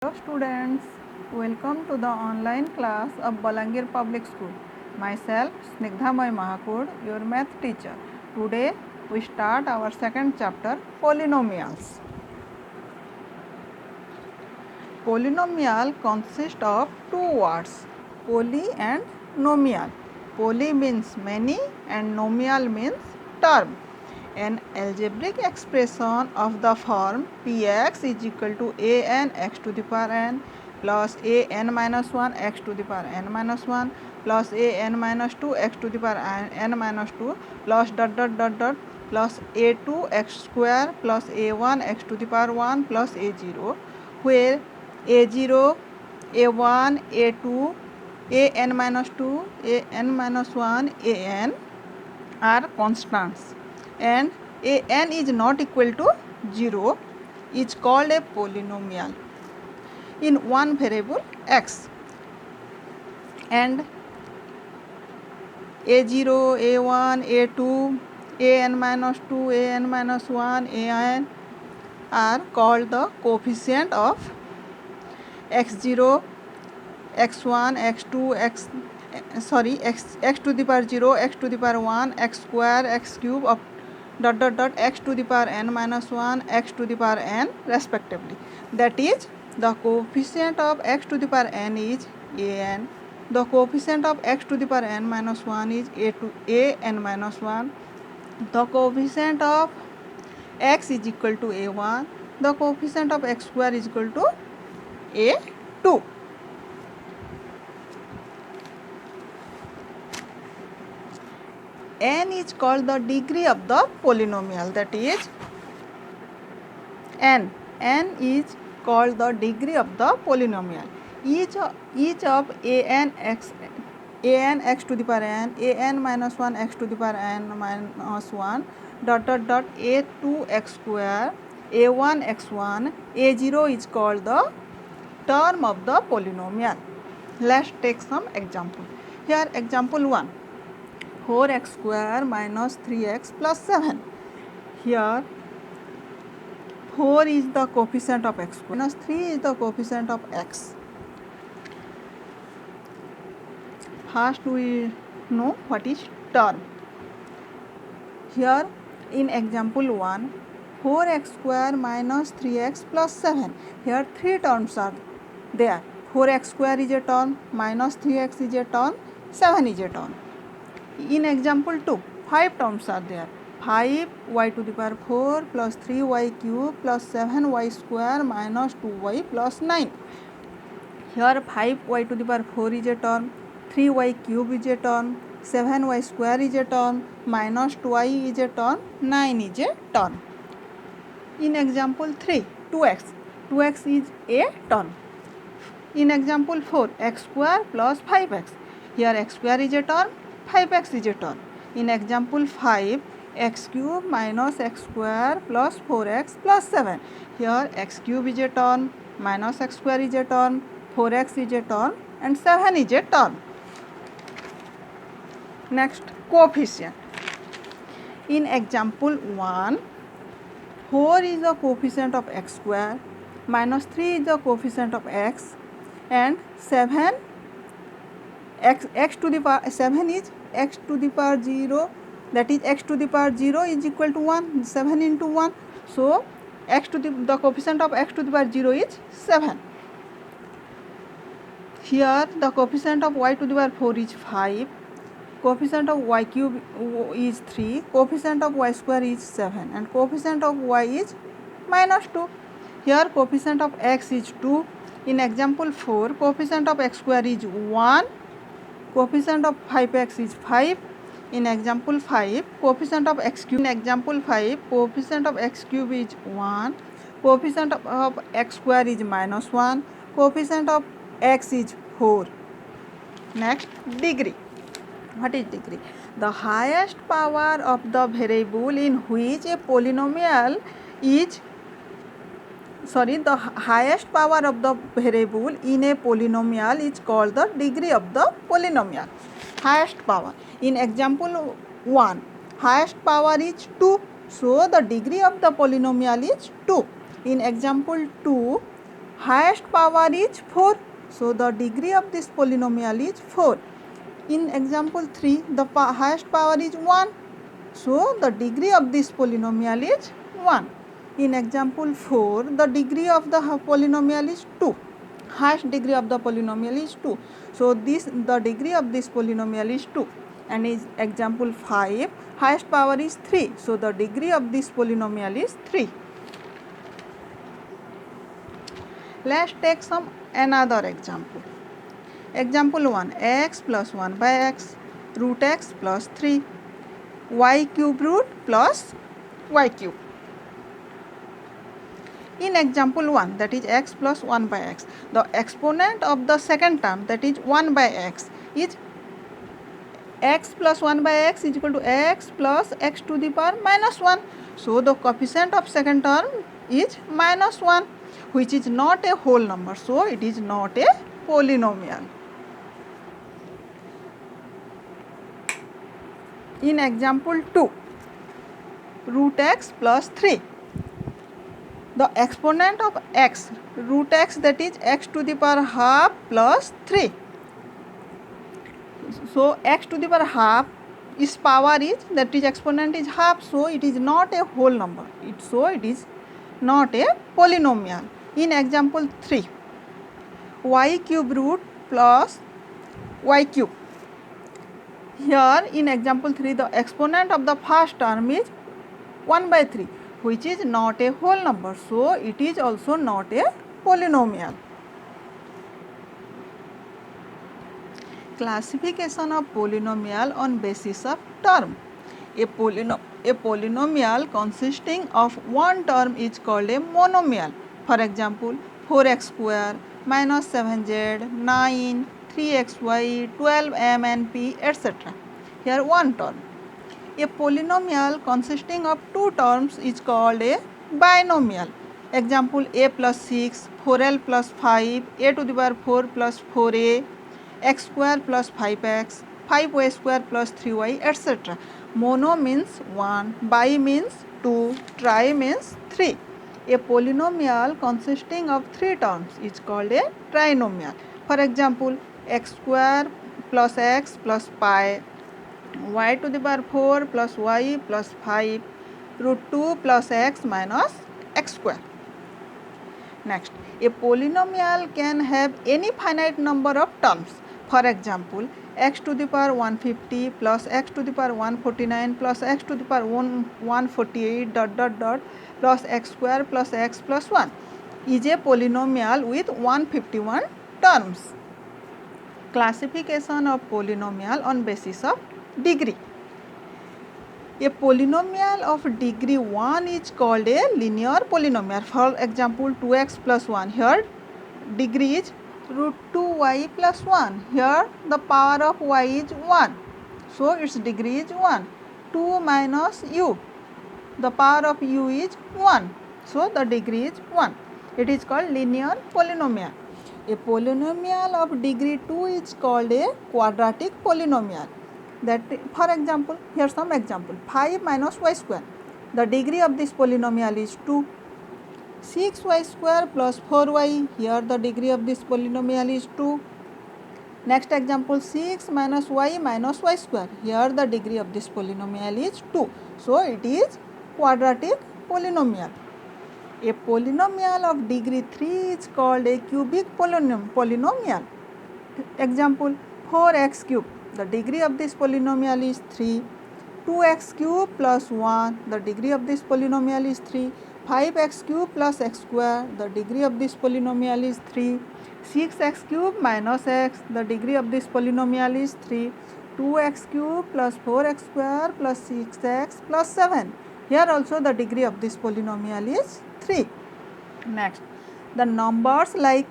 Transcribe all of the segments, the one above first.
Hello students, welcome to the online class of Balangir Public School. Myself snigdhamayee, your math teacher. Today we start our second chapter, polynomials. Polynomial consists of two words, poly and nomial. Poly means many and nomial means term. An algebraic expression of the form px is equal to an x to the power n plus an minus 1 x to the power n minus 1 plus an minus 2 x to the power n minus 2 plus plus a2 x square plus a1 x to the power 1 plus a0, where a0, a1, a2, an minus 2, an minus 1, an are constants, and an is not equal to 0 is called a polynomial in one variable x, and a0, a1, a2, an minus 2, an minus 1, an are called the coefficient of x0, x1, x2, x to the power 0, x to the power 1, x square, x cube of x to the power n minus 1, x to the power n respectively. That is, the coefficient of x to the power n is an, the coefficient of x to the power n minus 1 is an minus 1, the coefficient of x is equal to a1, the coefficient of x square is equal to a2. N is called the degree of the polynomial, that is n is called the degree of the polynomial. Each of an x to the power n, an minus 1 x to the power n minus 1 a2 x square, a1 x1, a0 is called the term of the polynomial. Let's take some example. Here example 1, 4x square minus 3x plus 7. Here 4 is the coefficient of x square, minus 3 is the coefficient of x. First we know what is term. Here in example 1, 4x square minus 3x plus 7. Here three terms are there. 4x square is a term, minus 3x is a term, 7 is a term. In example 2, 5 terms are there. 5y to the power 4 plus 3y cube plus 7y square minus 2y plus 9. Here 5y to the power 4 is a term, 3y cube is a term, 7y square is a term, minus 2y is a term, 9 is a term. In example 3, 2x is a term. In example 4, x square plus 5x. Here x square is a term, 5x is a term. In example 5, x cube minus x square plus 4x plus 7. Here x cube is a term, minus x square is a term, 4x is a term, and 7 is a term. Next, coefficient. In example 1, 4 is the coefficient of x square, minus 3 is the coefficient of x, and 7 x to the power 7 is x to the power 0, that is x to the power 0 is equal to 1, 7 into 1. So the coefficient of x to the power 0 is 7. Here the coefficient of y to the power 4 is 5, coefficient of y cube is 3, coefficient of y square is 7, and coefficient of y is minus 2. Here coefficient of x is 2. In example 4, coefficient of x square is 1, coefficient of 5x is 5. In example 5, coefficient of x cube. In example 5, coefficient of x cube is 1, coefficient of x square is minus 1, coefficient of x is 4. Next, degree. What is degree? The highest power of the variable in which a polynomial is the highest power of the variable in a polynomial is called the degree of the polynomial. Highest power. In example 1, highest power is 2. So the degree of the polynomial is 2. In example 2, highest power is 4. So the degree of this polynomial is 4. In example 3, the highest power is 1. So the degree of this polynomial is 1. In example 4, the degree of the polynomial is 2. Highest degree of the polynomial is 2. So the degree of this polynomial is 2. And in example 5, highest power is 3. So the degree of this polynomial is 3. Let's take another example. Example 1, x plus 1 by x, root x plus 3, y cube root plus y cube. In example 1, that is x plus 1 by x, the exponent of the second term, that is 1 by x, is x plus 1 by x is equal to x plus x to the power minus 1. So the coefficient of second term is minus 1, which is not a whole number. So it is not a polynomial. In example 2, root x plus 3. The exponent of x, root x, that is x to the power half plus 3. So x to the power half is power is, that is exponent is half, so it is not a whole number. So it is not a polynomial. In example 3, y cube root plus y cube. Here in example 3, the exponent of the first term is 1 by 3, which is not a whole number. So it is also not a polynomial. Classification of polynomial on basis of term. A polynomial consisting of one term is called a monomial. For example, 4x square minus 7z, 9, 3xy, 12m and p, etc. Here one term. A polynomial consisting of two terms is called a binomial. Example, a plus 6, 4l plus 5, a to the power 4 plus 4a, x square plus 5x, 5y square plus 3y, etc. Mono means 1, bi means 2, tri means 3. A polynomial consisting of three terms is called a trinomial. For example, x square plus x plus pi, y to the power 4 plus y plus 5, root 2 plus x minus x square. Next, a polynomial can have any finite number of terms. For example, x to the power 150 plus x to the power 149 plus x to the power 148 plus x square plus x plus 1 is a polynomial with 151 terms. Classification of polynomial on basis of degree. A polynomial of degree 1 is called a linear polynomial. For example, 2x plus 1. Here degree is root 2y plus 1. Here the power of y is 1. So its degree is 1. 2 minus u. The power of u is 1. So the degree is 1. It is called linear polynomial. A polynomial of degree 2 is called a quadratic polynomial. That, for example, here some example, 5 minus y square. The degree of this polynomial is 2. 6y square plus 4y, here the degree of this polynomial is 2. Next example, 6 minus y square, here the degree of this polynomial is 2. So it is quadratic polynomial. A polynomial of degree 3 is called a cubic polynomial. Example, 4x cube. The degree of this polynomial is 3. 2x cube plus 1. The degree of this polynomial is 3. 5x cube plus x square. The degree of this polynomial is 3. 6x cube minus x. The degree of this polynomial is 3. 2x cube plus 4x square plus 6x plus 7. Here also the degree of this polynomial is 3. Next, the numbers like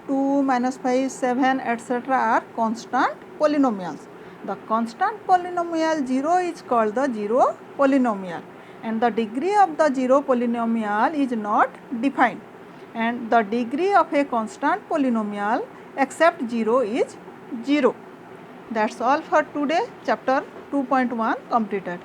2, minus 5, 7, etc. are constant polynomials. The constant polynomial 0 is called the zero polynomial, and the degree of the zero polynomial is not defined, and the degree of a constant polynomial except 0 is 0. That's all for today. Chapter 2.1 completed.